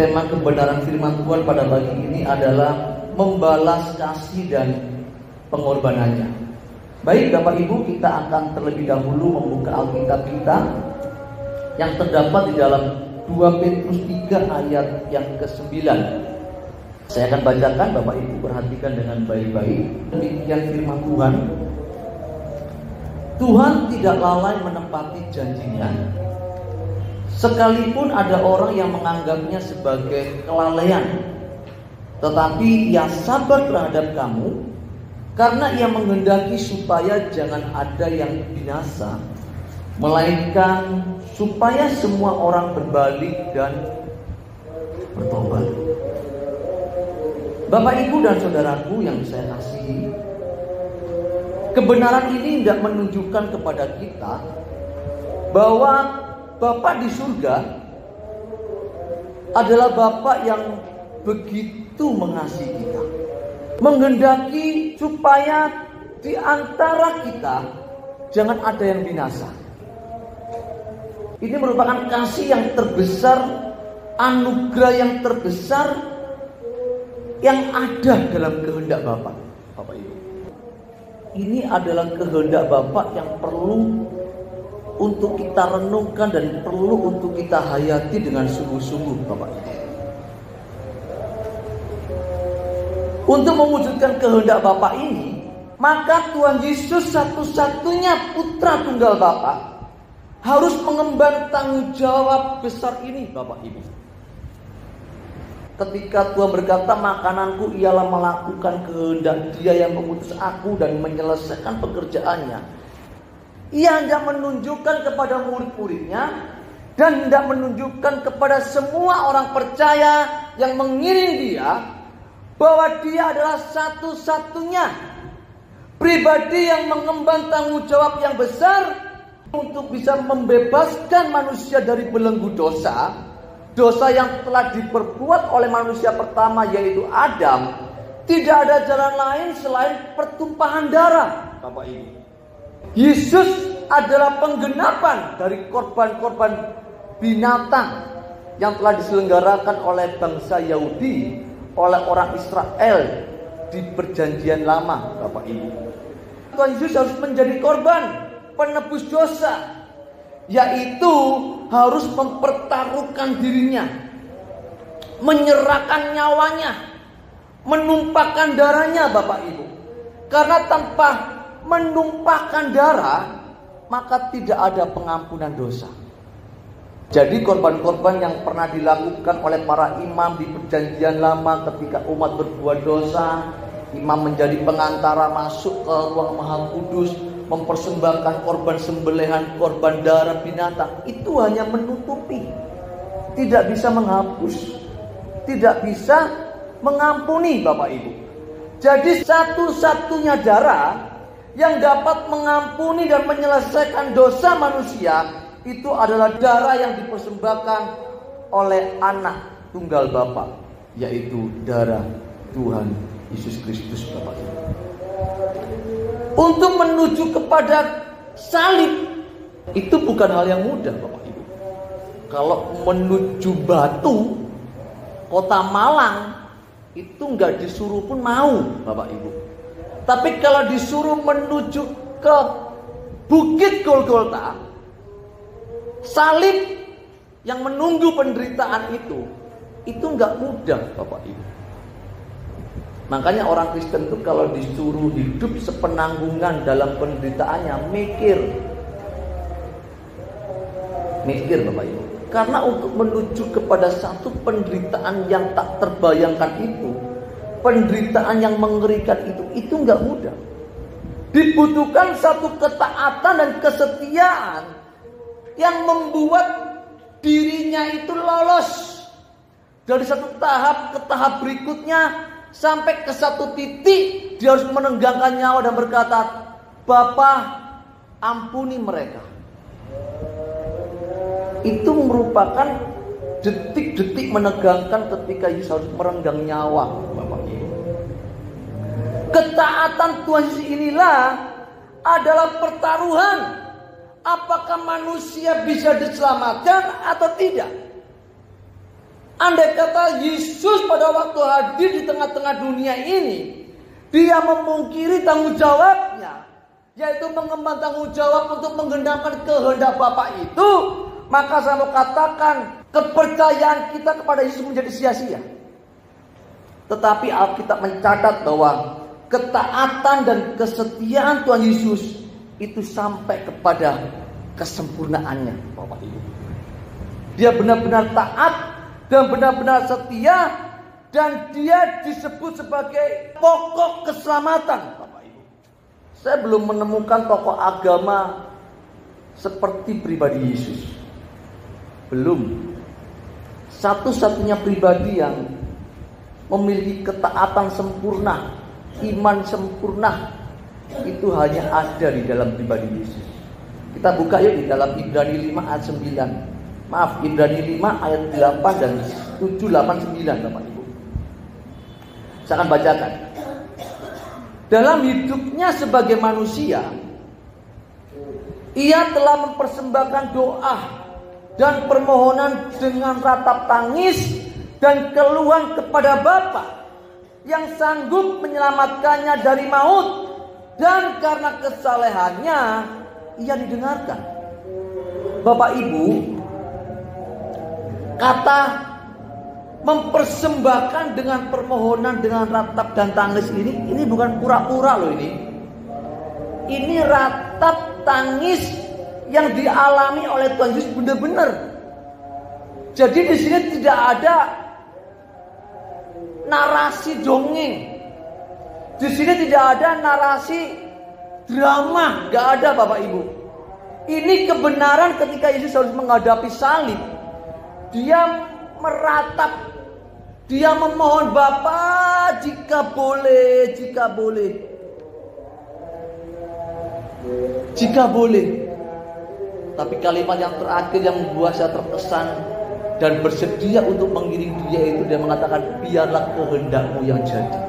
Tema kebenaran firman Tuhan pada pagi ini adalah membalas kasih dan pengorbanannya. Baik Bapak Ibu, kita akan terlebih dahulu membuka Alkitab kita yang terdapat di dalam 2 Petrus 3 ayat yang ke-9. Saya akan bacakan, Bapak Ibu perhatikan dengan baik-baik. Demikian firman Tuhan. Tuhan tidak lalai menepati janjinya, sekalipun ada orang yang menganggapnya sebagai kelalaian. Tetapi ia sabar terhadap kamu, karena ia menghendaki supaya jangan ada yang binasa, melainkan supaya semua orang berbalik dan bertobat. Bapak Ibu dan saudaraku yang saya kasihi, kebenaran ini tidak menunjukkan kepada kita bahwa Bapa di surga adalah Bapa yang begitu mengasihi kita, menghendaki supaya di antara kita jangan ada yang binasa. Ini merupakan kasih yang terbesar, anugerah yang terbesar yang ada dalam kehendak Bapa. Bapak Ibu, ini adalah kehendak Bapa yang perlu untuk kita renungkan dan perlu untuk kita hayati dengan sungguh-sungguh, Bapak Ibu. Untuk mewujudkan kehendak Bapa ini, maka Tuhan Yesus satu-satunya putra tunggal Bapa harus mengemban tanggung jawab besar ini, Bapak Ibu. Ketika Tuhan berkata, makananku ialah melakukan kehendak Dia yang mengutus aku dan menyelesaikan pekerjaannya, Ia hendak menunjukkan kepada murid-muridnya dan hendak menunjukkan kepada semua orang percaya yang mengiring Dia bahwa Dia adalah satu-satunya pribadi yang mengemban tanggung jawab yang besar untuk bisa membebaskan manusia dari belenggu dosa. Dosa yang telah diperbuat oleh manusia pertama, yaitu Adam. Tidak ada jalan lain selain pertumpahan darah, Bapak Ibu. Yesus adalah penggenapan dari korban-korban binatang yang telah diselenggarakan oleh bangsa Yahudi, oleh orang Israel di perjanjian lama, Bapak Ibu. Tuhan Yesus harus menjadi korban penebus dosa, yaitu harus mempertaruhkan dirinya, menyerahkan nyawanya, menumpahkan darahnya, Bapak Ibu. Karena tanpa menumpahkan darah, maka tidak ada pengampunan dosa. Jadi korban-korban yang pernah dilakukan oleh para imam di perjanjian lama ketika umat berbuat dosa, imam menjadi pengantara masuk ke ruang Maha Kudus, mempersembahkan korban sembelihan, korban darah binatang, itu hanya menutupi, tidak bisa menghapus, tidak bisa mengampuni, Bapak Ibu. Jadi satu-satunya darah yang dapat mengampuni dan menyelesaikan dosa manusia itu adalah darah yang dipersembahkan oleh anak tunggal Bapa, yaitu darah Tuhan Yesus Kristus, Bapak Ibu. Untuk menuju kepada salib itu bukan hal yang mudah, Bapak Ibu. Kalau menuju Batu, kota Malang, itu nggak disuruh pun mau, Bapak Ibu. Tapi kalau disuruh menuju ke Bukit Golgota, salib yang menunggu penderitaan itu nggak mudah, Bapak Ibu. Makanya orang Kristen itu kalau disuruh hidup sepenanggungan dalam penderitaannya, mikir Bapak Ibu. Karena untuk menuju kepada satu penderitaan yang tak terbayangkan itu, penderitaan yang mengerikan itu nggak mudah. Dibutuhkan satu ketaatan dan kesetiaan yang membuat dirinya itu lolos dari satu tahap ke tahap berikutnya. Sampai ke satu titik dia harus menenggangkan nyawa dan berkata, Bapa, ampuni mereka. Itu merupakan detik-detik menegangkan ketika Yesus harus merenggang nyawa, Bapak Ibu. Ketaatan Tuhan Yesus inilah adalah pertaruhan. Apakah manusia bisa diselamatkan atau tidak? Andai kata Yesus pada waktu hadir di tengah-tengah dunia ini, dia memungkiri tanggung jawabnya, yaitu mengemban tanggung jawab untuk menggenapkan kehendak Bapa itu, maka saya mau katakan kepercayaan kita kepada Yesus menjadi sia-sia. Tetapi Alkitab mencatat bahwa ketaatan dan kesetiaan Tuhan Yesus itu sampai kepada kesempurnaannya, Bapak Ibu. Dia benar-benar taat dan benar-benar setia, dan dia disebut sebagai pokok keselamatan, Bapak Ibu. Saya belum menemukan tokoh agama seperti pribadi Yesus. Belum. Satu-satunya pribadi yang memiliki ketaatan sempurna, iman sempurna, itu hanya ada di dalam pribadi Yesus. Kita buka yuk di dalam Ibrani 5 ayat 9. Maaf, Ibrani 5 ayat 8 dan 7, 8, 9, Bapak Ibu. Saya akan bacakan. Dalam hidupnya sebagai manusia, ia telah mempersembahkan doa dan permohonan dengan ratap tangis dan keluhan kepada Bapa yang sanggup menyelamatkannya dari maut, dan karena kesalehannya ia didengarkan. Bapak Ibu, kata mempersembahkan dengan permohonan dengan ratap dan tangis ini bukan pura-pura loh ini. Ini ratap tangis yang dialami oleh Tuhan Yesus benar-benar. Jadi di sini tidak ada narasi dongeng. Di sini tidak ada narasi drama, nggak ada Bapak Ibu. Ini kebenaran ketika Yesus harus menghadapi salib. Dia meratap, dia memohon, Bapa, jika boleh, jika boleh, jika boleh. Tapi kalimat yang terakhir yang membuat saya terkesan dan bersedia untuk mengiring dia itu, dia mengatakan, biarlah kehendakmu yang jadi.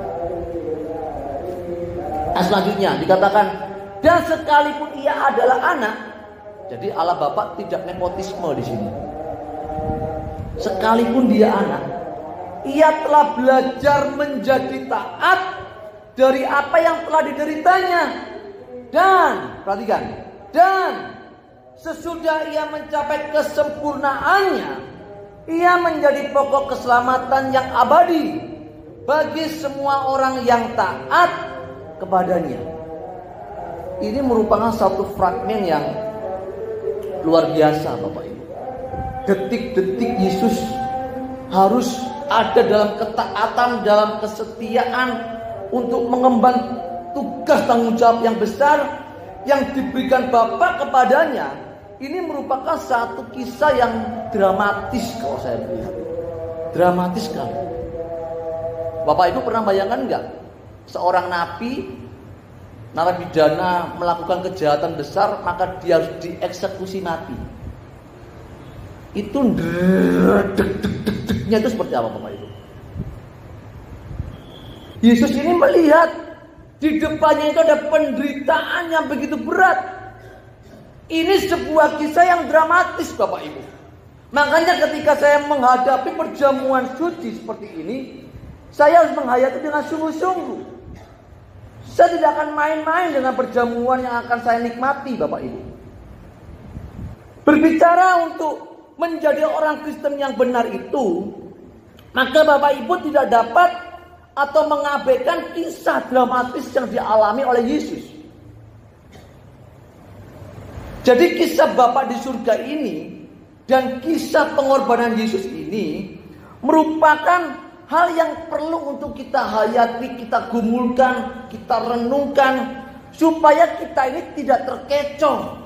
Nah, selanjutnya dikatakan, dan sekalipun ia adalah anak. Jadi Allah Bapa tidak nepotisme di sini. Sekalipun dia anak, ia telah belajar menjadi taat dari apa yang telah dideritanya. Dan perhatikan, dan sesudah ia mencapai kesempurnaannya, ia menjadi pokok keselamatan yang abadi bagi semua orang yang taat kepadanya. Ini merupakan satu fragmen yang luar biasa, Bapak Ibu. Detik-detik Yesus harus ada dalam ketaatan, dalam kesetiaan untuk mengemban tugas tanggung jawab yang besar yang diberikan Bapa kepadanya. Ini merupakan satu kisah yang dramatis kalau saya melihat. Dramatis sekali. Bapak Ibu pernah bayangkan enggak? Seorang narapidana melakukan kejahatan besar, maka dia harus dieksekusi mati. Itu deg-deg-deg-degnya itu seperti apa Bapak Ibu? Yesus ini melihat di depannya itu ada penderitaan yang begitu berat. Ini sebuah kisah yang dramatis Bapak Ibu. Makanya ketika saya menghadapi perjamuan suci seperti ini, saya harus menghayati dengan sungguh-sungguh. Saya tidak akan main-main dengan perjamuan yang akan saya nikmati Bapak Ibu. Berbicara untuk menjadi orang Kristen yang benar itu, maka Bapak Ibu tidak dapat atau mengabaikan kisah dramatis yang dialami oleh Yesus. Jadi kisah Bapa di surga ini dan kisah pengorbanan Yesus ini merupakan hal yang perlu untuk kita hayati, kita gumulkan, kita renungkan, supaya kita ini tidak terkecoh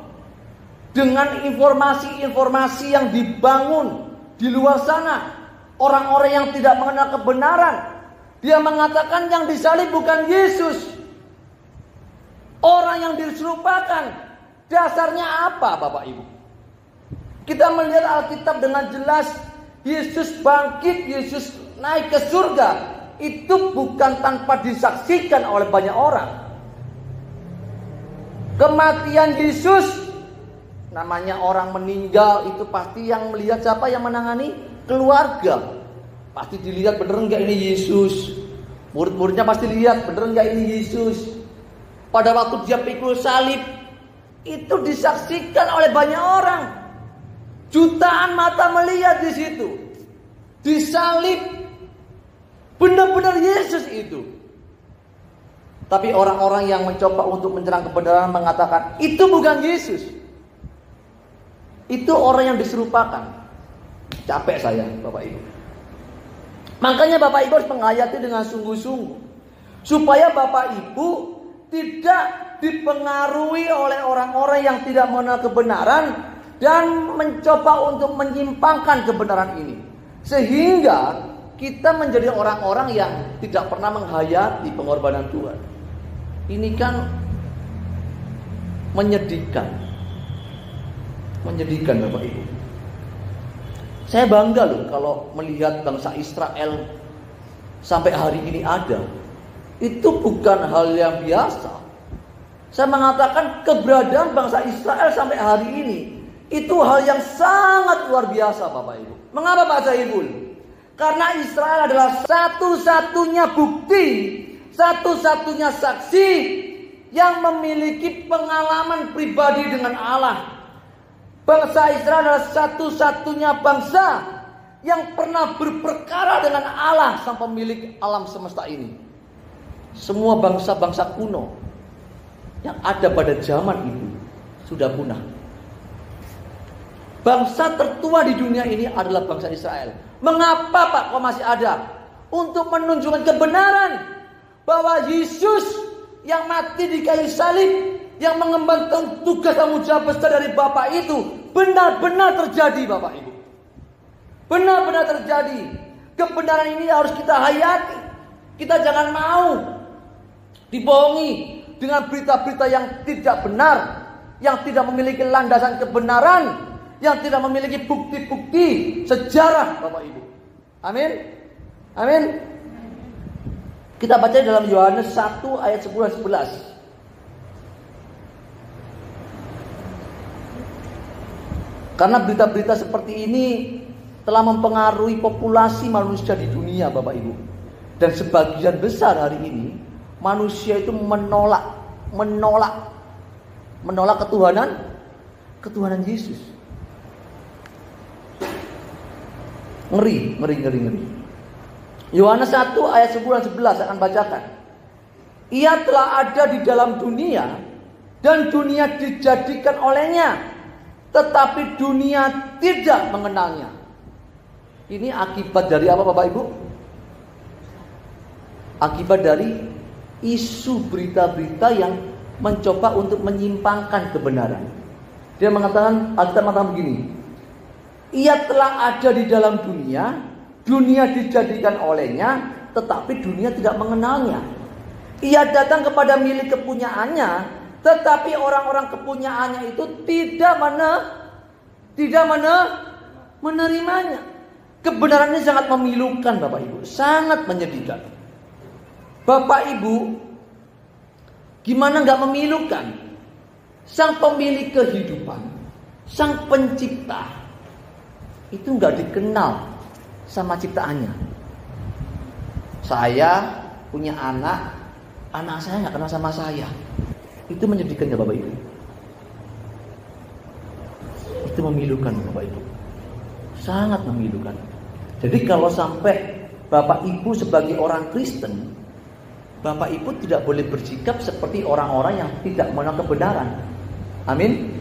dengan informasi-informasi yang dibangun di luar sana. Orang-orang yang tidak mengenal kebenaran, dia mengatakan yang disalib bukan Yesus, orang yang diserupakan. Dasarnya apa Bapak Ibu? Kita melihat Alkitab dengan jelas, Yesus bangkit, Yesus naik ke surga, itu bukan tanpa disaksikan oleh banyak orang. Kematian Yesus, namanya orang meninggal, itu pasti yang melihat siapa yang menangani? Keluarga. Pasti dilihat bener enggak ini Yesus. Murid-muridnya pasti lihat bener enggak ini Yesus. Pada waktu dia pikul salib, itu disaksikan oleh banyak orang. Jutaan mata melihat di situ. Disalib. Benar-benar Yesus itu. Tapi orang-orang yang mencoba untuk menyerang kebenaran mengatakan, itu bukan Yesus. Itu orang yang diserupakan. Capek saya, Bapak Ibu. Makanya Bapak Ibu harus menghayati dengan sungguh-sungguh. Supaya Bapak Ibu tidak dipengaruhi oleh orang-orang yang tidak mengenal kebenaran dan mencoba untuk menyimpangkan kebenaran ini. Sehingga kita menjadi orang-orang yang tidak pernah menghayati pengorbanan Tuhan. Ini kan menyedihkan. Menyedihkan Bapak Ibu. Saya bangga loh kalau melihat bangsa Israel sampai hari ini ada. Itu bukan hal yang biasa. Saya mengatakan keberadaan bangsa Israel sampai hari ini itu hal yang sangat luar biasa Bapak Ibu. Mengapa Pak Zaibul? Karena Israel adalah satu-satunya bukti, satu-satunya saksi yang memiliki pengalaman pribadi dengan Allah. Bangsa Israel adalah satu-satunya bangsa yang pernah berperkara dengan Allah sang pemilik alam semesta ini. Semua bangsa-bangsa kuno yang ada pada zaman itu sudah punah. Bangsa tertua di dunia ini adalah bangsa Israel. Mengapa Pak kok masih ada? Untuk menunjukkan kebenaran bahwa Yesus yang mati di kayu salib, yang mengemban tugas tanggung jawab besar dari Bapa itu benar-benar terjadi Bapak Ibu. Benar-benar terjadi. Kebenaran ini harus kita hayati. Kita jangan mau dibohongi dengan berita-berita yang tidak benar, yang tidak memiliki landasan kebenaran, yang tidak memiliki bukti-bukti sejarah Bapak Ibu. Amin. Amin. Kita baca dalam Yohanes 1 ayat 10 dan 11. Karena berita-berita seperti ini telah mempengaruhi populasi manusia di dunia Bapak Ibu. Dan sebagian besar hari ini manusia itu menolak ketuhanan Yesus. Ngeri. Yohanes 1 ayat 10 dan 11 akan bacakan. Ia telah ada di dalam dunia dan dunia dijadikan olehnya, tetapi dunia tidak mengenalnya. Ini akibat dari apa Bapak Ibu? Akibat dari isu berita-berita yang mencoba untuk menyimpangkan kebenaran. Dia mengatakan, Alkitab mengatakan begini. Ia telah ada di dalam dunia, dunia dijadikan olehnya, tetapi dunia tidak mengenalnya. Ia datang kepada milik kepunyaannya, tetapi orang-orang kepunyaannya itu tidak menerimanya. Kebenaran ini sangat memilukan Bapak Ibu, sangat menyedihkan. Bapak Ibu, gimana gak memilukan? Sang pemilik kehidupan, sang pencipta, itu gak dikenal sama ciptaannya. Saya punya anak saya gak kenal sama saya. Itu menyedihkan ya Bapak Ibu. Itu memilukan Bapak Ibu, sangat memilukan. Jadi kalau sampai Bapak Ibu sebagai orang Kristen, Bapak Ibu tidak boleh bersikap seperti orang-orang yang tidak mengenal kebenaran. Amin.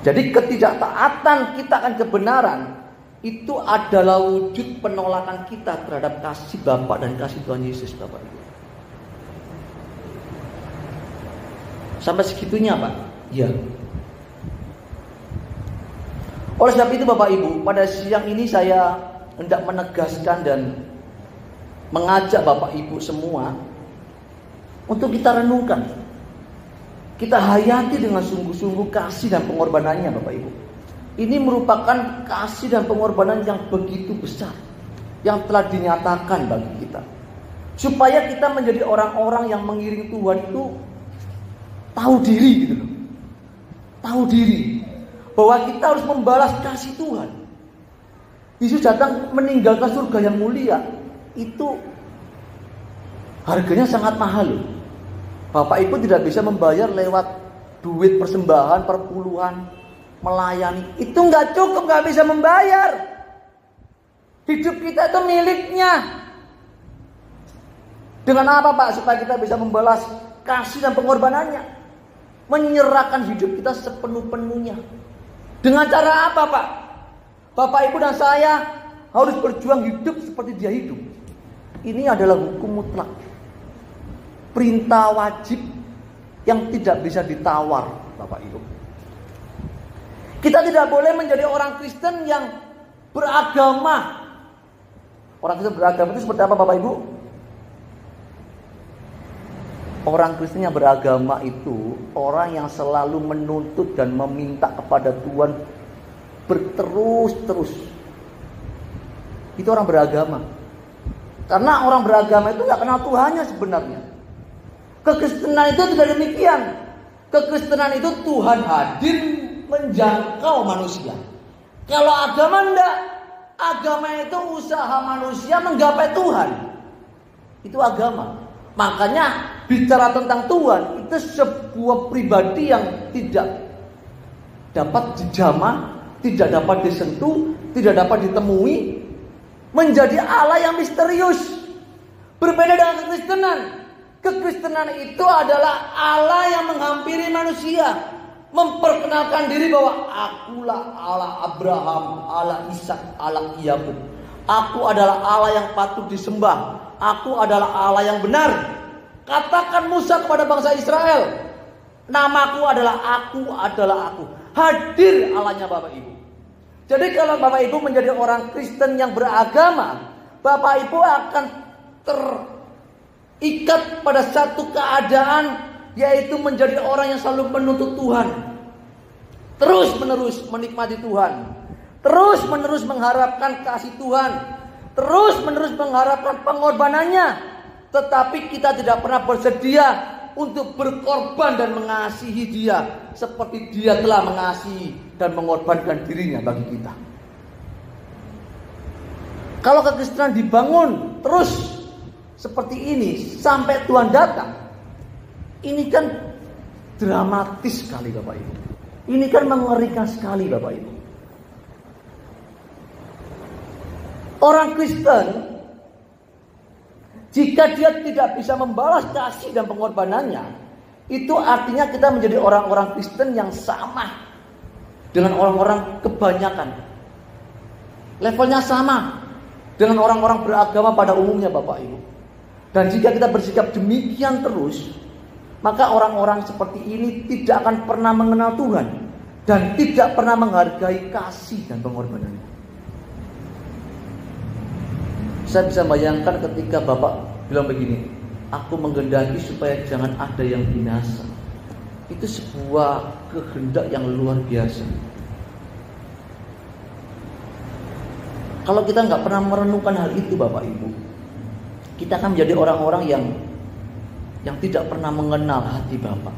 Jadi ketidaktaatan kita akan kebenaran itu adalah wujud penolakan kita terhadap kasih Bapa dan kasih Tuhan Yesus Bapak Ibu. Sampai segitunya Pak? Ya. Oleh sebab itu Bapak Ibu, pada siang ini saya hendak menegaskan dan mengajak Bapak Ibu semua untuk kita renungkan. Kita hayati dengan sungguh-sungguh kasih dan pengorbanannya Bapak Ibu. Ini merupakan kasih dan pengorbanan yang begitu besar, yang telah dinyatakan bagi kita. Supaya kita menjadi orang-orang yang mengiring Tuhan itu tahu diri gitu loh. Tahu diri bahwa kita harus membalas kasih Tuhan. Yesus datang meninggalkan surga yang mulia. Itu harganya sangat mahal. Bapak Ibu tidak bisa membayar lewat duit persembahan, perpuluhan, melayani. Itu nggak cukup, nggak bisa membayar. Hidup kita itu miliknya. Dengan apa Pak? Supaya kita bisa membalas kasih dan pengorbanannya. Menyerahkan hidup kita sepenuh-penuhnya. Dengan cara apa Pak? Bapak Ibu dan saya harus berjuang hidup seperti dia hidup. Ini adalah hukum mutlak. Perintah wajib yang tidak bisa ditawar, Bapak Ibu. Kita tidak boleh menjadi orang Kristen yang beragama. Orang Kristen beragama itu seperti apa Bapak Ibu? Orang Kristen yang beragama itu orang yang selalu menuntut dan meminta kepada Tuhan berterus-terus. Itu orang beragama. Karena orang beragama itu gak kenal Tuhannya sebenarnya. Kekristenan itu tidak demikian. Kekristenan itu Tuhan hadir menjangkau manusia. Kalau agama enggak. Agama itu usaha manusia menggapai Tuhan. Itu agama. Makanya bicara tentang Tuhan itu sebuah pribadi yang tidak dapat dijamah, tidak dapat disentuh, tidak dapat ditemui, menjadi Allah yang misterius. Berbeda dengan kekristenan. Kekristenan itu adalah Allah yang menghampiri manusia, memperkenalkan diri bahwa akulah Allah Abraham, Allah Ishak, Allah Yakub. Aku adalah Allah yang patut disembah. Aku adalah Allah yang benar. Katakan Musa kepada bangsa Israel, namaku adalah aku. Hadir Allahnya Bapak Ibu. Jadi kalau Bapak Ibu menjadi orang Kristen yang beragama, Bapak Ibu akan terikat pada satu keadaan, yaitu menjadi orang yang selalu menuntut Tuhan, terus menerus menikmati Tuhan, terus menerus mengharapkan kasih Tuhan, terus menerus mengharapkan pengorbanannya. Tetapi kita tidak pernah bersedia untuk berkorban dan mengasihi dia seperti dia telah mengasihi dan mengorbankan dirinya bagi kita. Kalau kekristenan dibangun terus seperti ini sampai Tuhan datang, ini kan dramatis sekali Bapak Ibu. Ini kan mengerikan sekali Bapak Ibu. Orang Kristen, jika dia tidak bisa membalas kasih dan pengorbanannya, itu artinya kita menjadi orang-orang Kristen yang sama dengan orang-orang kebanyakan. Levelnya sama dengan orang-orang beragama pada umumnya Bapak Ibu. Dan jika kita bersikap demikian terus, maka orang-orang seperti ini tidak akan pernah mengenal Tuhan dan tidak pernah menghargai kasih dan pengorbanannya. Saya bisa bayangkan ketika Bapak bilang begini, aku menghendaki supaya jangan ada yang binasa. Itu sebuah kehendak yang luar biasa. Kalau kita nggak pernah merenungkan hal itu Bapak Ibu, kita akan menjadi orang-orang yang tidak pernah mengenal hati Bapa.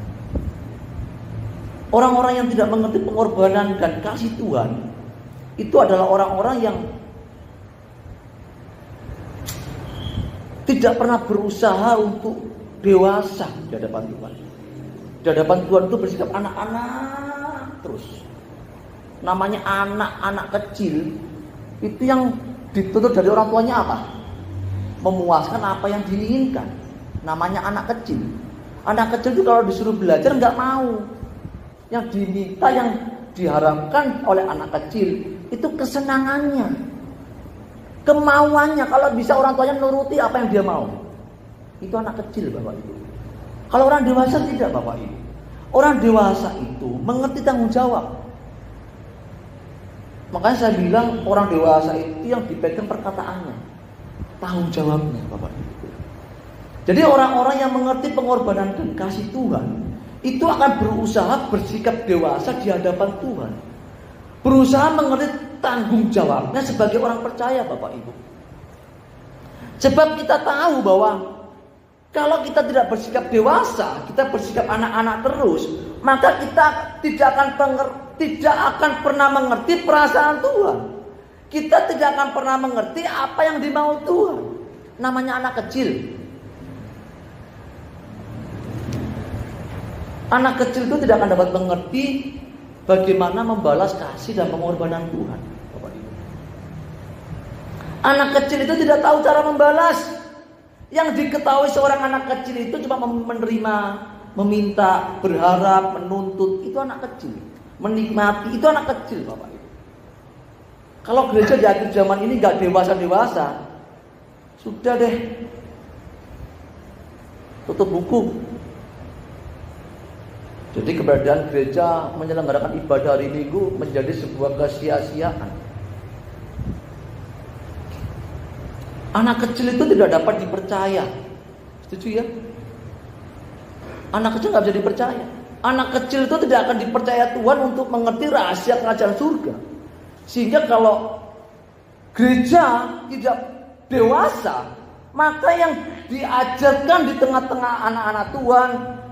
Orang-orang yang tidak mengerti pengorbanan dan kasih Tuhan, itu adalah orang-orang yang tidak pernah berusaha untuk dewasa di hadapan Tuhan. Di hadapan Tuhan itu bersikap anak-anak terus. Namanya anak-anak kecil, itu yang dituntut dari orang tuanya apa? Memuaskan apa yang diinginkan. Namanya anak kecil. Anak kecil itu kalau disuruh belajar nggak mau. Yang diminta, yang diharapkan oleh anak kecil itu kesenangannya, kemauannya. Kalau bisa orang tuanya nuruti apa yang dia mau. Itu anak kecil Bapak Ibu. Kalau orang dewasa tidak Bapak Ibu. Orang dewasa itu mengerti tanggung jawab. Makanya saya bilang orang dewasa itu yang dipegang perkataannya, tanggung jawabnya Bapak Ibu. Jadi orang-orang yang mengerti pengorbanan dan kasih Tuhan itu akan berusaha bersikap dewasa di hadapan Tuhan. Berusaha mengerti tanggung jawabnya sebagai orang percaya Bapak Ibu. Sebab kita tahu bahwa kalau kita tidak bersikap dewasa, kita bersikap anak-anak terus, maka kita tidak akan pernah mengerti perasaan Tuhan. kita tidak akan pernah mengerti apa yang dimau Tuhan. Namanya anak kecil. Anak kecil itu tidak akan dapat mengerti bagaimana membalas kasih dan pengorbanan Tuhan. Bapak Ibu. Anak kecil itu tidak tahu cara membalas. Yang diketahui seorang anak kecil itu cuma menerima, meminta, berharap, menuntut. Itu anak kecil. Menikmati, itu anak kecil, Bapak Ibu. Kalau gereja di akhir zaman ini gak dewasa-dewasa, sudah deh, tutup buku. Jadi keberadaan gereja menyelenggarakan ibadah hari Minggu menjadi sebuah kesia-siaan. Anak kecil itu tidak dapat dipercaya. Setuju ya? Anak kecil gak bisa dipercaya. Anak kecil itu tidak akan dipercaya Tuhan untuk mengerti rahasia kerajaan surga. Sehingga kalau gereja tidak dewasa, maka yang diajarkan di tengah-tengah anak-anak Tuhan,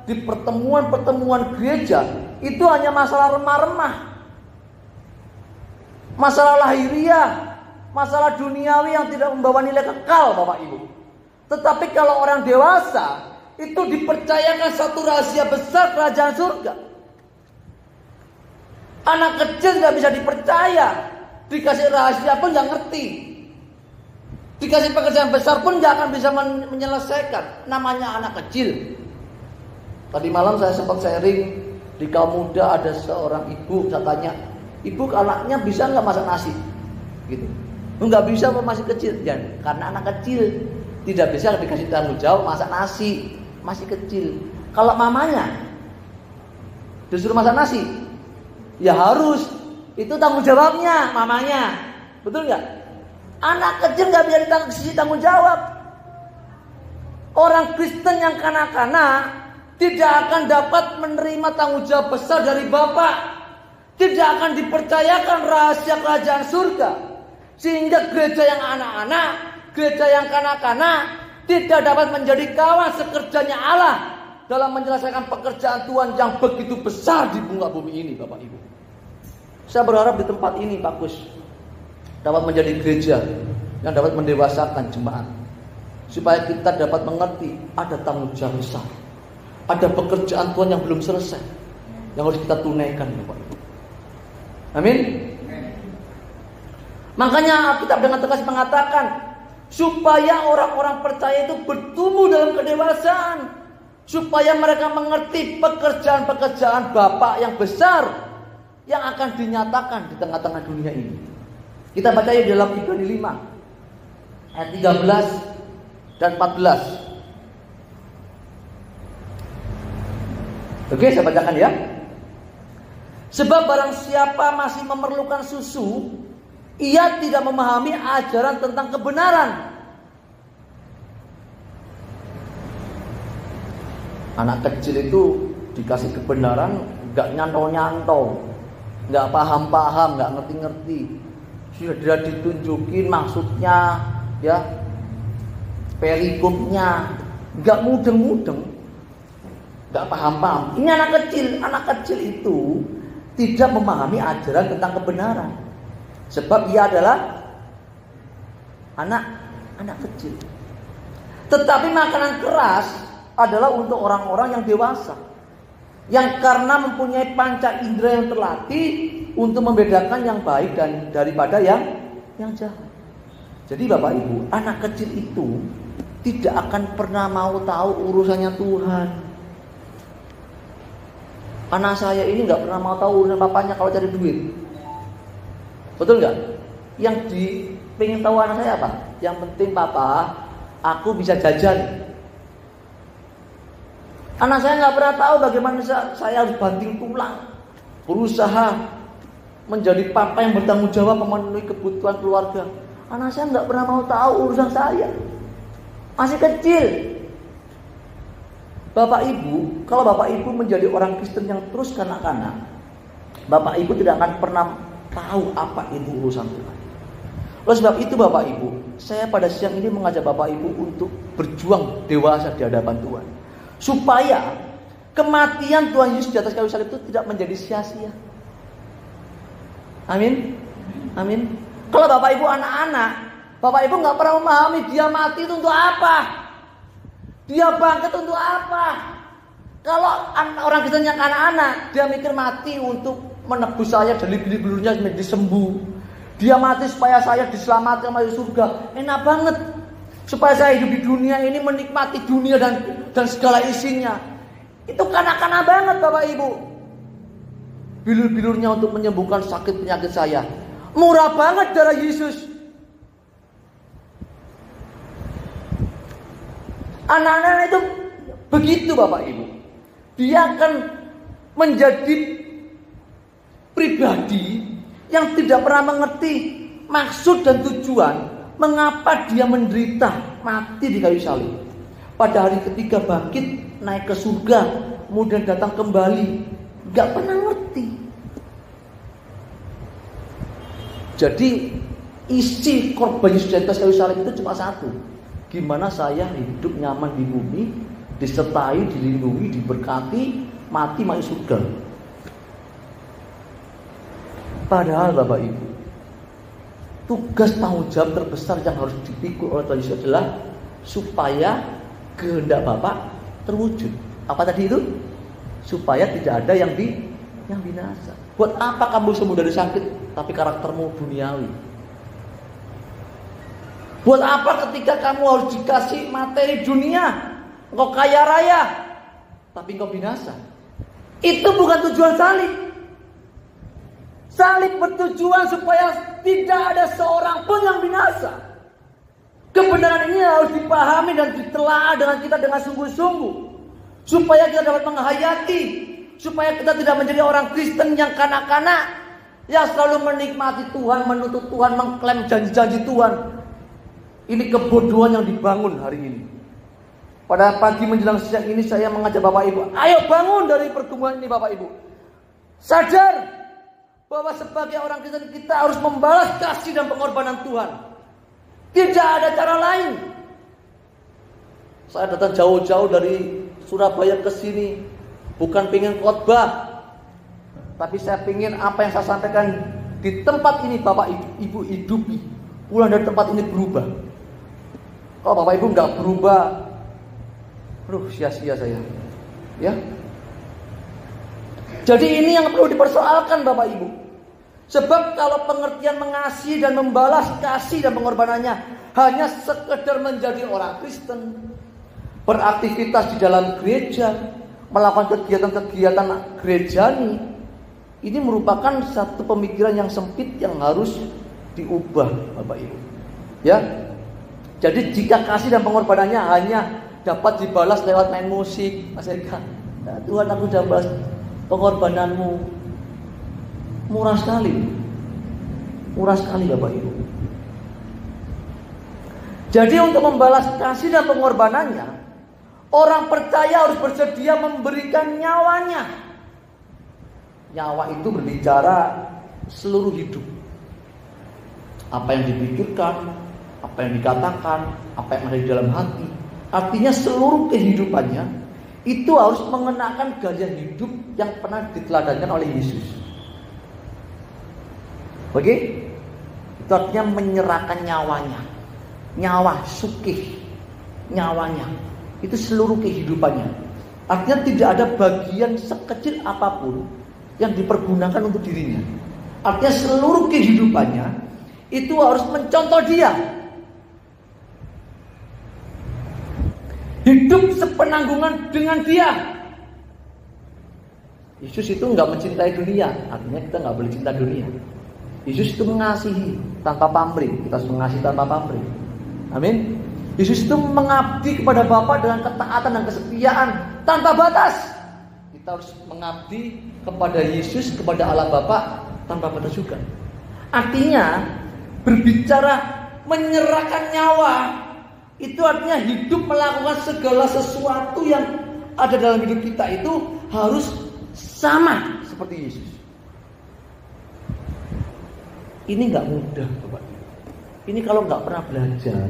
di pertemuan-pertemuan gereja, itu hanya masalah remah-remah, masalah lahiriah, masalah duniawi yang tidak membawa nilai kekal, Bapak Ibu. Tetapi kalau orang dewasa, itu dipercayakan satu rahasia besar kerajaan surga. Anak kecil gak bisa dipercaya. Dikasih rahasia pun gak ngerti. Dikasih pekerjaan besar pun gak akan bisa menyelesaikan. Namanya anak kecil. Tadi malam saya sempat sharing, di kaum muda ada seorang ibu. Saya tanya, ibu anaknya bisa gak masak nasi? Gitu. Gak bisa, masih kecil. Ya, karena anak kecil tidak bisa dikasih tanggung jawab masak nasi. Masih kecil. Kalau mamanya disuruh masak nasi, ya harus. Itu tanggung jawabnya mamanya. Betul nggak? Anak kecil nggak bisa dikasih tanggung jawab. Orang Kristen yang kanak-kanak tidak akan dapat menerima tanggung jawab besar dari Bapak. Tidak akan dipercayakan rahasia kerajaan surga. Sehingga gereja yang anak-anak, gereja yang kanak-kanak tidak dapat menjadi kawan sekerjanya Allah dalam menyelesaikan pekerjaan Tuhan yang begitu besar di muka bumi ini, Bapak Ibu. Saya berharap di tempat ini Pak Gus dapat menjadi gereja yang dapat mendewasakan jemaat, supaya kita dapat mengerti ada tanggung jawab besar, ada pekerjaan Tuhan yang belum selesai, yang harus kita tunaikan, Bapak Ibu. Amin. Makanya Alkitab dengan tegas mengatakan, supaya orang-orang percaya itu bertumbuh dalam kedewasaan, supaya mereka mengerti pekerjaan-pekerjaan Bapa yang besar yang akan dinyatakan di tengah-tengah dunia ini. Kita baca di dalam Ibrani 5 ayat 13 dan 14. Oke, saya bacakan ya. Sebab barang siapa masih memerlukan susu, ia tidak memahami ajaran tentang kebenaran. Anak kecil itu dikasih kebenaran gak nyantol-nyantol, gak paham-paham, gak ngerti-ngerti. Sudah ditunjukin maksudnya, ya, perikopnya, gak mudeng-mudeng, gak paham-paham. Ini anak kecil itu tidak memahami ajaran tentang kebenaran. Sebab ia adalah anak kecil. Tetapi makanan keras adalah untuk orang-orang yang dewasa, yang karena mempunyai panca indera yang terlatih untuk membedakan yang baik dan daripada yang jahat. Jadi Bapak Ibu, anak kecil itu tidak akan pernah mau tahu urusannya Tuhan. Anak saya ini gak pernah mau tahu urusan papanya kalau cari duit. Betul nggak? Yang pengen tahu anak saya apa? Yang penting papa, aku bisa jajan. Anak saya nggak pernah tahu bagaimana saya harus banting tulang, berusaha menjadi papa yang bertanggung jawab memenuhi kebutuhan keluarga. Anak saya nggak pernah mau tahu urusan saya, masih kecil. Bapak Ibu, kalau Bapak Ibu menjadi orang Kristen yang terus kanak-kanak, Bapak Ibu tidak akan pernah tahu apa itu urusan Tuhan. Oleh sebab itu Bapak Ibu, saya pada siang ini mengajak Bapak Ibu untuk berjuang dewasa di hadapan Tuhan, supaya kematian Tuhan Yesus di atas kayu salib itu tidak menjadi sia-sia. Amin. Amin. Kalau Bapak Ibu anak-anak, Bapak Ibu nggak pernah memahami dia mati itu untuk apa, dia bangkit untuk apa. Kalau orang Kristen yang anak-anak, dia mikir mati untuk menebus saya dari bulu-bulunya menjadi sembuh. Dia mati supaya saya diselamatkan masuk surga. Enak banget. Supaya saya hidup di dunia ini menikmati dunia dan segala isinya. Itu kanak-kanak banget Bapak Ibu. Bilur-bilurnya untuk menyembuhkan sakit penyakit saya. Murah banget darah Yesus. Anak-anak itu begitu Bapak Ibu. Dia akan menjadi pribadi yang tidak pernah mengerti maksud dan tujuan mengapa dia menderita mati di kayu salib. Pada hari ketiga bangkit, naik ke surga, kemudian datang kembali, gak pernah ngerti. Jadi isi korban Yesus di atas kayu salib itu cuma satu. Gimana saya hidup nyaman di bumi, disertai, dilindungi, diberkati, mati masuk surga. Padahal Bapak Ibu, tugas tanggung jawab terbesar yang harus dipikul oleh Tuhan Yesus adalah supaya kehendak Bapak terwujud. Apa tadi itu? Supaya tidak ada yang binasa. Buat apa kamu sembuh dari sakit tapi karaktermu duniawi? Buat apa ketika kamu harus dikasih materi dunia, engkau kaya raya tapi engkau binasa? Itu bukan tujuan salib. Salib bertujuan supaya tidak ada seorang pun yang binasa. Kebenaran ini harus dipahami dan ditelaah dengan kita dengan sungguh-sungguh. Supaya kita dapat menghayati. Supaya kita tidak menjadi orang Kristen yang kanak-kanak. Yang selalu menikmati Tuhan, menuntut Tuhan, mengklaim janji-janji Tuhan. Ini kebodohan yang dibangun hari ini. Pada pagi menjelang siang ini saya mengajak Bapak Ibu. Ayo bangun dari pergumulan ini Bapak Ibu. Sadar bahwa sebagai orang Kristen kita harus membalas kasih dan pengorbanan Tuhan. Tidak ada cara lain. Saya datang jauh-jauh dari Surabaya ke sini bukan pengen khotbah, tapi saya pengen apa yang saya sampaikan di tempat ini Bapak Ibu hidupi. Pulang dari tempat ini berubah. Kalau Bapak Ibu nggak berubah, sia-sia saya. Ya. Jadi ini yang perlu dipersoalkan Bapak Ibu. Sebab kalau pengertian mengasihi dan membalas kasih dan pengorbanannya hanya sekedar menjadi orang Kristen, beraktivitas di dalam gereja, melakukan kegiatan-kegiatan gerejani, ini merupakan satu pemikiran yang sempit yang harus diubah Bapak Ibu. Ya. Jadi jika kasih dan pengorbanannya hanya dapat dibalas lewat main musik, Mas Eka, ya, Tuhan aku sudah balas pengorbananmu. Murah sekali Bapak Ibu. Jadi untuk membalas kasih dan pengorbanannya, orang percaya harus bersedia memberikan nyawanya. Nyawa itu berbicara seluruh hidup. Apa yang dipikirkan, apa yang dikatakan, apa yang ada di dalam hati. Artinya seluruh kehidupannya itu harus mengenakan gaya hidup yang pernah diteladankan oleh Yesus. Oke? Itu artinya menyerahkan nyawanya. Nyawa, sukih. Nyawanya. Itu seluruh kehidupannya. Artinya tidak ada bagian sekecil apapun yang dipergunakan untuk dirinya. Artinya seluruh kehidupannya itu harus mencontoh dia. Hidup sepenanggungan dengan dia. Yesus itu nggak mencintai dunia. Artinya kita nggak boleh cinta dunia. Yesus itu mengasihi tanpa pamrih. Kita harus mengasihi tanpa pamrih. Amin. Yesus itu mengabdi kepada Bapa dengan ketaatan dan kesetiaan tanpa batas. Kita harus mengabdi kepada Yesus, kepada Allah Bapa tanpa batas juga. Artinya berbicara menyerahkan nyawa itu artinya hidup melakukan segala sesuatu yang ada dalam hidup kita itu harus sama seperti Yesus. Ini nggak mudah, Bapak. Ini kalau nggak pernah belajar,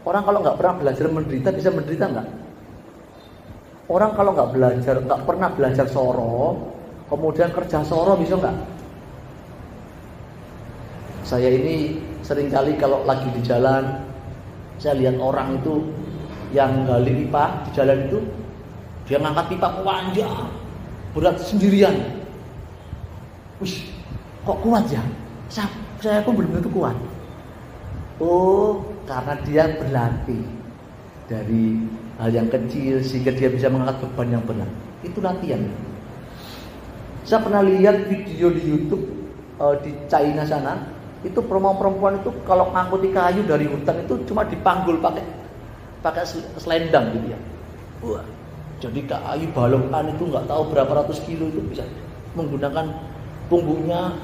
orang kalau nggak pernah belajar menderita bisa menderita nggak? Orang kalau nggak belajar, nggak pernah belajar soro, kemudian kerja soro bisa nggak? Saya ini seringkali kalau lagi di jalan, saya lihat orang itu yang gali pipa di jalan itu, dia ngangkat pipa panjang, berat sendirian. Wih, kok kuat ya? Saya pun benar-benar kuat. Oh, karena dia berlatih dari hal yang kecil sehingga dia bisa mengangkat beban yang berat. Itu latihan. Saya pernah lihat video di YouTube di China sana, itu perempuan itu kalau ngangkuti kayu dari hutan itu cuma dipanggul pakai selendang gitu ya. Wah, jadi kayu balokan itu nggak tahu berapa ratus kilo itu bisa menggunakan punggungnya.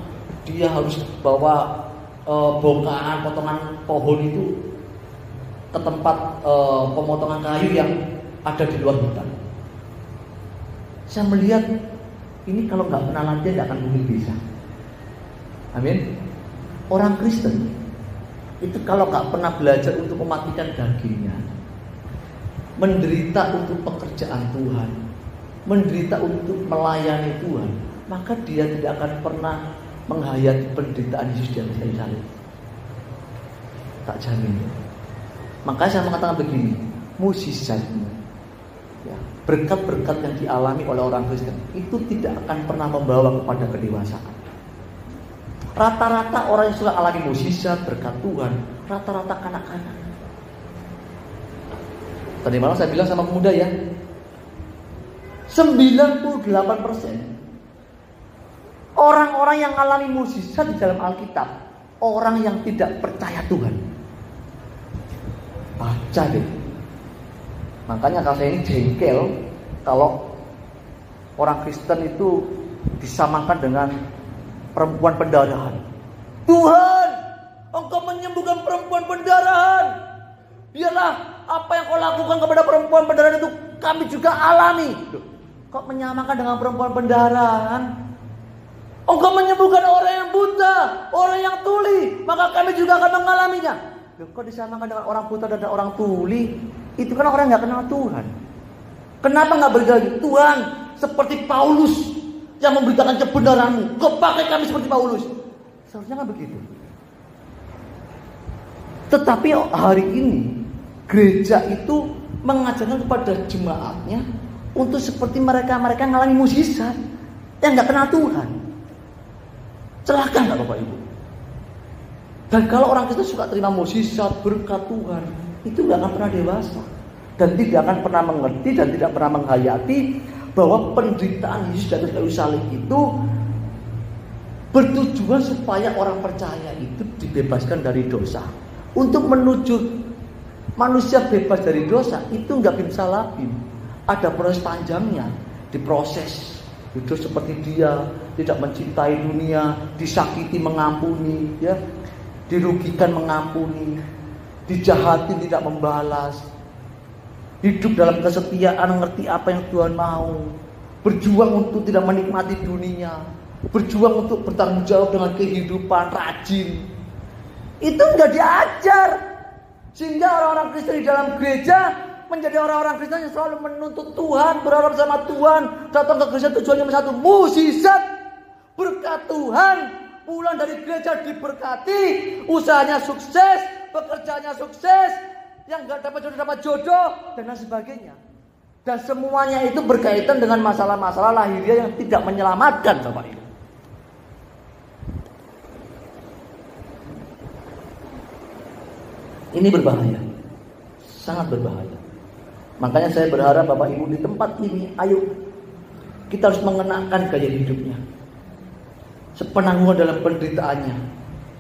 Dia harus bawa bongkahan potongan pohon itu ke tempat pemotongan kayu yang ada di luar hutan. Saya melihat ini kalau nggak pernah latihan nggak akan mungkin bisa. Amin. Orang Kristen itu kalau nggak pernah belajar untuk mematikan dagingnya, menderita untuk pekerjaan Tuhan, menderita untuk melayani Tuhan, maka dia tidak akan pernah menghayati penderitaan Yesus di atas kayu salib. Tak jamin. Makanya saya mengatakan begini, mukjizatnya, ya, berkat-berkat yang dialami oleh orang Kristen itu tidak akan pernah membawa kepada kedewasaan. Rata-rata orang yang suka alami mukjizat, berkat Tuhan, rata-rata kanak-kanak. Tadi malam saya bilang sama pemuda ya, 98% orang-orang yang alami mukjizat di dalam Alkitab, orang yang tidak percaya Tuhan. Baca deh. Makanya kalau saya ini jengkel kalau orang Kristen itu disamakan dengan perempuan pendarahan. Tuhan, Engkau menyembuhkan perempuan pendarahan. Biarlah apa yang Kau lakukan kepada perempuan pendarahan itu kami juga alami. Kok menyamakan dengan perempuan pendarahan? Engkau menyembuhkan orang yang buta, orang yang tuli, maka kami juga akan mengalaminya. Kok disamakan dengan orang buta dan orang tuli? Itu kan orang yang gak kenal Tuhan. Kenapa gak berjanji? Tuhan, seperti Paulus yang memberitakan kebenaranmu, Kau pakai kami seperti Paulus. Seharusnya gak begitu. Tetapi hari ini gereja itu mengajarkan kepada jemaatnya untuk seperti mereka-mereka yang mengalami mukjizat yang gak kenal Tuhan. Celaka gak Bapak Ibu? Dan kalau orang Kristen suka terima mukjizat, berkat Tuhan, itu gak akan pernah dewasa. Dan tidak akan pernah mengerti dan tidak pernah menghayati bahwa penderitaan Yesus di atas kayu salib itu bertujuan supaya orang percaya itu dibebaskan dari dosa. Untuk menuju manusia bebas dari dosa itu gak bisa labim. Ada proses panjangnya, diproses. Hidup seperti dia, tidak mencintai dunia, disakiti mengampuni, ya, dirugikan mengampuni, dijahati tidak membalas, hidup dalam kesetiaan, mengerti apa yang Tuhan mau, berjuang untuk tidak menikmati dunia, berjuang untuk bertanggung jawab dengan kehidupan, rajin. Itu enggak diajar. Sehingga orang-orang Kristen di dalam gereja menjadi orang-orang Kristen yang selalu menuntut Tuhan, berharap sama Tuhan, datang ke gereja tujuannya satu, mukjizat, berkat Tuhan, pulang dari gereja diberkati, usahanya sukses, pekerjaannya sukses, yang gak dapat jodoh, dan lain sebagainya. Dan semuanya itu berkaitan dengan masalah-masalah lahiriah yang tidak menyelamatkan, Bapak Ibu. Ini berbahaya, sangat berbahaya. Makanya saya berharap Bapak Ibu di tempat ini, ayo kita harus mengenakan gaya hidupnya, sepenanggungan dalam penderitaannya,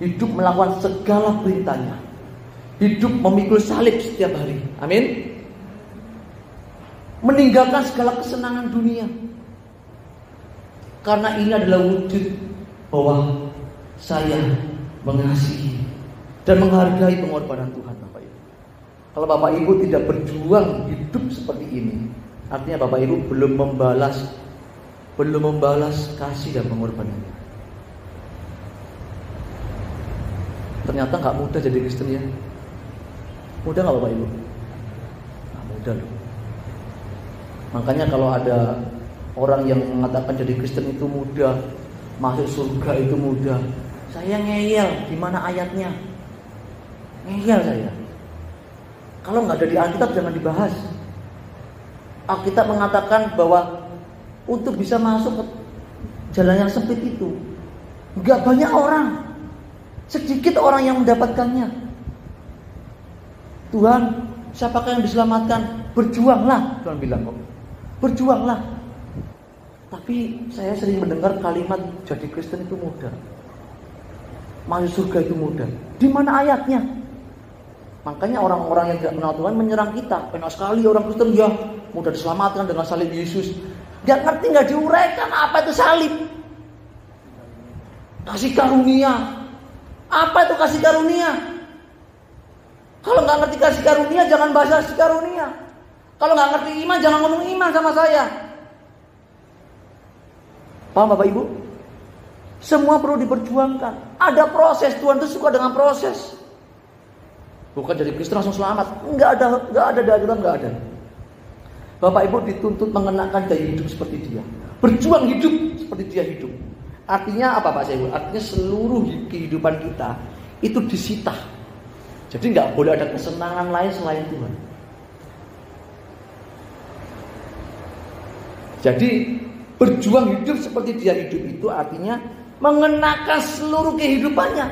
hidup melakukan segala perintahnya, hidup memikul salib setiap hari. Amin. Meninggalkan segala kesenangan dunia, karena ini adalah wujud bahwa saya mengasihi dan menghargai pengorbanan Tuhan, Bapak Ibu. Kalau Bapak Ibu tidak berjuang hidup seperti ini, artinya Bapak Ibu belum membalas kasih dan pengorbanannya. Ternyata gak mudah jadi Kristen ya. Mudah gak Bapak Ibu? Gak mudah loh. Makanya kalau ada orang yang mengatakan jadi Kristen itu mudah, masuk surga itu mudah, Saya ngeyel, di mana ayatnya? Ngeyel saya. Kalau nggak ada di Alkitab jangan dibahas. Alkitab mengatakan bahwa untuk bisa masuk ke jalan yang sempit itu, nggak banyak orang, sedikit orang yang mendapatkannya. Tuhan, siapakah yang diselamatkan? Berjuanglah, Tuhan bilang kok. Berjuanglah. Tapi saya sering mendengar kalimat jadi Kristen itu mudah. Masuk surga itu mudah. Di mana ayatnya? Makanya orang-orang yang tidak kenal Tuhan menyerang kita. Enak sekali orang Kristen, ya mudah diselamatkan dengan salib Yesus. Gak ngerti, gak diuraikan apa itu salib. Kasih karunia. Apa itu kasih karunia? Kalau gak ngerti kasih karunia, jangan bahas kasih karunia. Kalau gak ngerti iman, jangan ngomong iman sama saya. Paham Bapak Ibu? Semua perlu diperjuangkan. Ada proses, Tuhan itu suka dengan proses. Bukan jadi Kristen langsung selamat. Enggak ada dalam, enggak ada. Bapak Ibu dituntut mengenakan gaya hidup seperti dia. Berjuang hidup seperti dia hidup. Artinya apa Pak Syaihu? Artinya seluruh kehidupan kita itu disita. Jadi enggak boleh ada kesenangan lain selain Tuhan. Jadi berjuang hidup seperti dia hidup itu artinya mengenakan seluruh kehidupannya.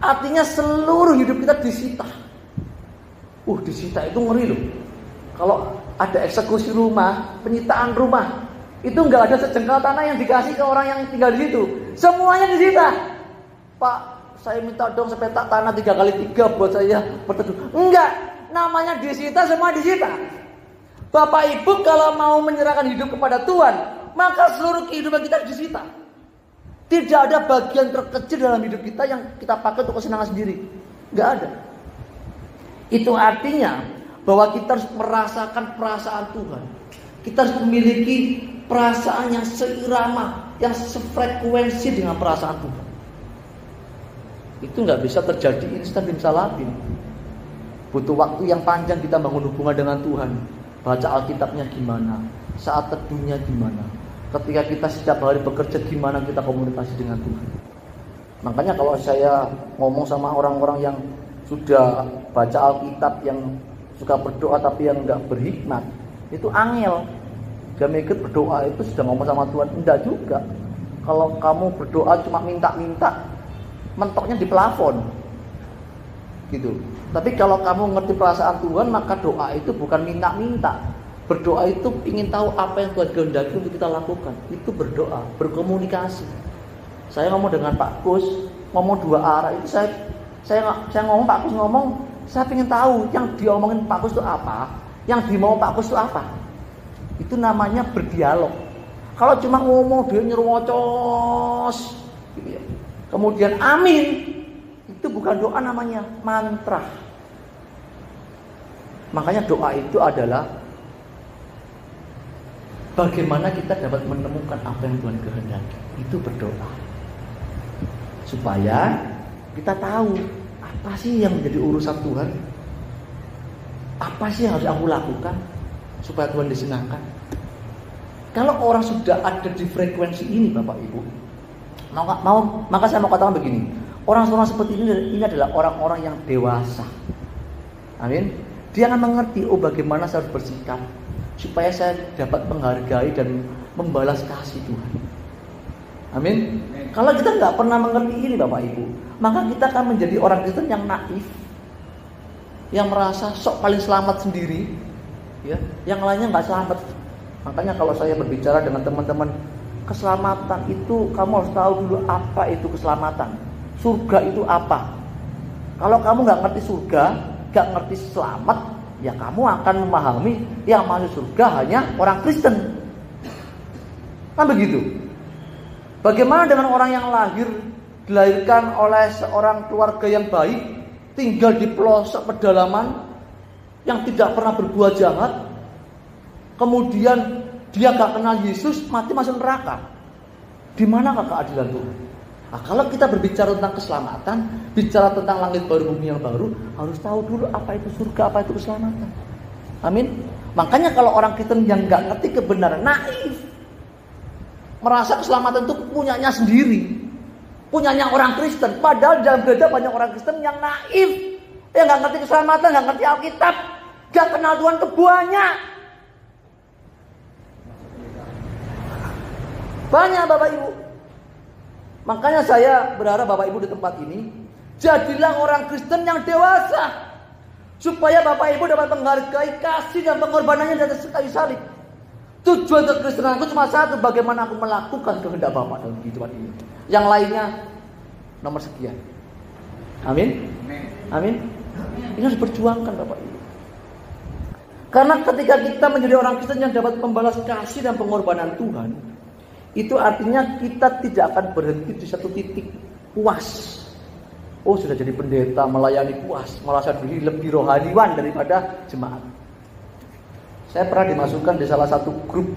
Artinya seluruh hidup kita disita. Disita itu ngeri loh. Kalau ada eksekusi rumah, penyitaan rumah, itu nggak ada sejengkal tanah yang dikasih ke orang yang tinggal di situ. Semuanya disita. Pak, saya minta dong sepetak tanah 3x3 buat saya berteduh. Enggak, namanya disita, semua disita. Bapak Ibu kalau mau menyerahkan hidup kepada Tuhan, maka seluruh kehidupan kita disita. Tidak ada bagian terkecil dalam hidup kita yang kita pakai untuk kesenangan sendiri. Nggak ada. Itu artinya bahwa kita harus merasakan perasaan Tuhan. Kita harus memiliki perasaan yang seirama, yang sefrekuensi dengan perasaan Tuhan. Itu nggak bisa terjadi instan bimsalabim. Butuh waktu yang panjang kita bangun hubungan dengan Tuhan. Baca Alkitabnya gimana, saat teduhnya gimana, ketika kita setiap hari bekerja gimana kita komunikasi dengan Tuhan. Makanya kalau saya ngomong sama orang-orang yang sudah baca Alkitab, yang suka berdoa tapi yang nggak berhikmat, itu angel. Gak mikir berdoa itu sudah ngomong sama Tuhan. Enggak juga. Kalau kamu berdoa cuma minta-minta, mentoknya di plafon gitu. Tapi kalau kamu ngerti perasaan Tuhan, maka doa itu bukan minta-minta. Berdoa itu ingin tahu apa yang Tuhan kehendaki untuk kita lakukan. Itu berdoa, berkomunikasi. Saya ngomong dengan Pak Kus, ngomong dua arah. Itu saya ngomong, Pak Kus ngomong, saya ingin tahu yang diomongin Pak Kus itu apa, yang dimau Pak Kus itu apa. Itu namanya berdialog. Kalau cuma ngomong dia nyerocos gitu ya. Kemudian amin, itu bukan doa, namanya mantra. Makanya doa itu adalah bagaimana kita dapat menemukan apa yang Tuhan kehendaki. Itu berdoa. Supaya kita tahu apa sih yang menjadi urusan Tuhan. Apa sih yang harus aku lakukan supaya Tuhan disenangkan. Kalau orang sudah ada di frekuensi ini Bapak Ibu, maka saya mau katakan begini. Orang-orang seperti ini adalah orang-orang yang dewasa. Amin. Dia akan mengerti, bagaimana saya harus bersikap supaya saya dapat menghargai dan membalas kasih Tuhan. Amin. Kalau kita nggak pernah mengerti ini Bapak Ibu, maka kita akan menjadi orang Kristen yang naif, yang merasa sok paling selamat sendiri, ya, yang lainnya nggak selamat. Makanya kalau saya berbicara dengan teman-teman, keselamatan itu kamu harus tahu dulu apa itu keselamatan. Surga itu apa? Kalau kamu nggak ngerti surga, nggak ngerti selamat, ya kamu akan memahami yang masuk surga hanya orang Kristen. Kan begitu? Bagaimana dengan orang yang dilahirkan oleh seorang keluarga yang baik, tinggal di pelosok pedalaman, yang tidak pernah berbuat jahat, kemudian dia gak kenal Yesus, mati masuk neraka. Di manakah keadilan Tuhan? Nah, kalau kita berbicara tentang keselamatan, bicara tentang langit baru, bumi yang baru, harus tahu dulu apa itu surga, apa itu keselamatan. Amin. Makanya kalau orang Kristen yang gak ngerti kebenaran, naif, merasa keselamatan itu punyanya sendiri. punyanya orang Kristen. Padahal dalam gereja banyak orang Kristen yang naif, yang nggak ngerti keselamatan, nggak ngerti Alkitab, nggak kenal Tuhan banyak. Banyak Bapak Ibu. Makanya saya berharap Bapak Ibu di tempat ini jadilah orang Kristen yang dewasa, supaya Bapak Ibu dapat menghargai kasih dan pengorbanannya di atas kayu salib. Tujuan kekristenanku cuma satu, bagaimana aku melakukan kehendak Bapa dalam kehidupan ini. Yang lainnya nomor sekian. Amin. Amin. Ini harus diperjuangkan Bapak Ibu. Karena ketika kita menjadi orang Kristen yang dapat membalas kasih dan pengorbanan Tuhan, itu artinya kita tidak akan berhenti di satu titik puas. Oh, sudah jadi pendeta, melayani puas, merasa diri lebih rohaniwan daripada jemaat. Saya pernah dimasukkan di salah satu grup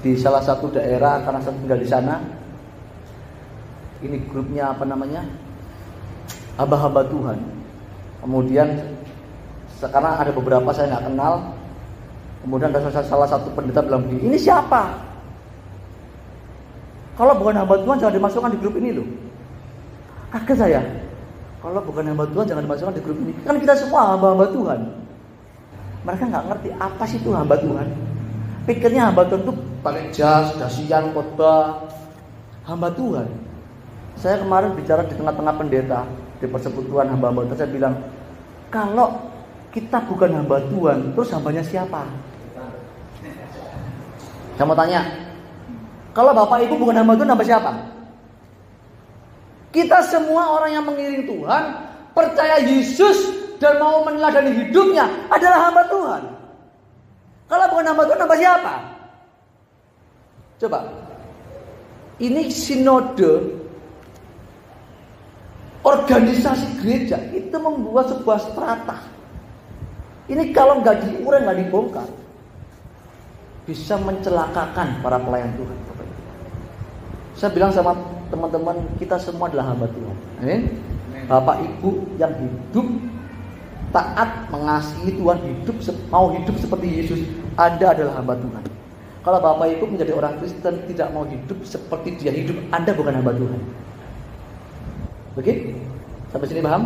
di salah satu daerah karena saya tinggal di sana. Ini grupnya apa namanya? Hamba-hamba Tuhan. Kemudian sekarang ada beberapa saya nggak kenal. Kemudian ada salah satu pendeta bilang begini, ini siapa? Kalau bukan hamba Tuhan jangan dimasukkan di grup ini loh. Kaget saya. Kalau bukan hamba Tuhan jangan dimasukkan di grup ini. Kan kita semua hamba-hamba Tuhan. Mereka nggak ngerti apa sih itu hamba Tuhan. Pikirnya hamba Tuhan itu pakai jas, dasian, khotbah. Hamba Tuhan. Saya kemarin bicara di tengah-tengah pendeta di persekutuan hamba-hamba Tuhan, saya bilang, kalau kita bukan hamba Tuhan, terus hambanya siapa? Saya mau tanya, kalau Bapak Ibu bukan hamba Tuhan, hamba siapa? Kita semua orang yang mengiring Tuhan, percaya Yesus dan mau meneladani hidupnya adalah hamba Tuhan. Kalau bukan hamba Tuhan, hamba siapa? Coba, ini sinode organisasi gereja itu membuat sebuah strata. Ini kalau nggak diurai, nggak dibongkar, bisa mencelakakan para pelayan Tuhan. Saya bilang sama teman-teman, kita semua adalah hamba Tuhan. Amin. Bapak Ibu yang hidup taat, mengasihi Tuhan, mau hidup seperti Yesus, Anda adalah hamba Tuhan. Kalau Bapak Ibu menjadi orang Kristen tidak mau hidup seperti dia hidup, Anda bukan hamba Tuhan. Begitu? Sampai sini paham?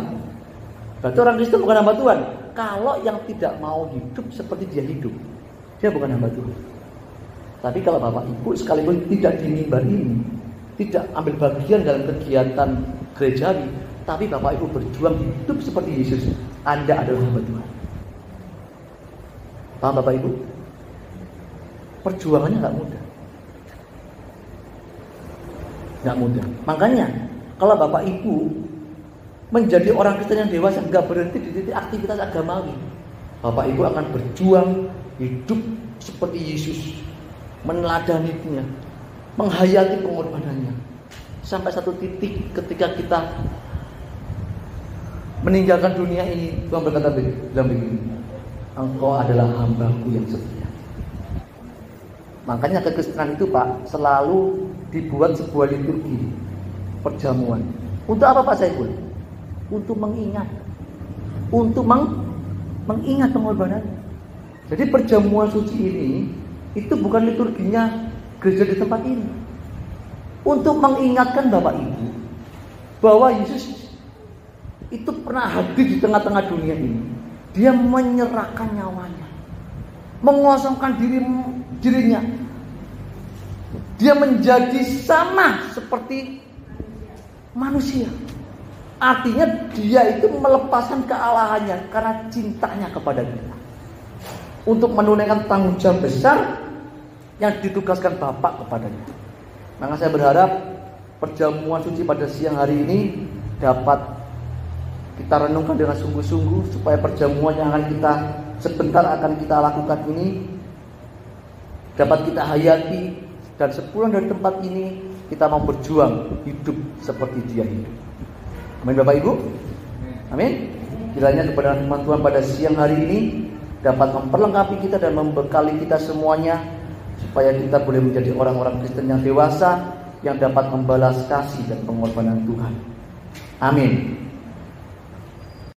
Berarti orang Kristen bukan hamba Tuhan. Kalau yang tidak mau hidup seperti dia hidup, dia bukan hamba Tuhan. Tapi kalau Bapak Ibu sekalipun tidak di mimbar ini, tidak ambil bagian dalam kegiatan gerejawi, tapi Bapak Ibu berjuang hidup seperti Yesus, Anda adalah hamba Tuhan. Paham Bapak Ibu? Perjuangannya gak mudah. Gak mudah. Makanya kalau Bapak Ibu menjadi orang Kristen yang dewasa, gak berhenti di titik aktivitas agamawi, Bapak Ibu akan berjuang hidup seperti Yesus, meneladaninya, menghayati pengorbanannya, sampai satu titik ketika kita meninggalkan dunia ini, Tuhan berkata begini, engkau adalah hambaku yang setia. Makanya kekristenan itu Pak selalu dibuat sebuah liturgi perjamuan. Untuk apa Pak Saiful? Untuk mengingat, untuk mengingat pengorbanannya. Jadi perjamuan suci ini itu bukan liturginya gereja di tempat ini, untuk mengingatkan Bapak Ibu bahwa Yesus itu pernah hadir di tengah-tengah dunia ini. Dia menyerahkan nyawanya, mengosongkan dirinya. Dia menjadi sama seperti manusia. Artinya dia itu melepaskan kealahannya karena cintanya kepada kita, untuk menunaikan tanggung jawab besar yang ditugaskan Bapak kepadanya. Maka saya berharap perjamuan suci pada siang hari ini dapat kita renungkan dengan sungguh-sungguh, supaya perjamuan yang sebentar akan kita lakukan ini dapat kita hayati, dan sepulang dari tempat ini kita mau berjuang hidup seperti dia hidup. Amin Bapak Ibu. Amin. Kiranya kepada firman Tuhan pada siang hari ini dapat memperlengkapi kita dan membekali kita semuanya, supaya kita boleh menjadi orang-orang Kristen yang dewasa, yang dapat membalas kasih dan pengorbanan Tuhan. Amin.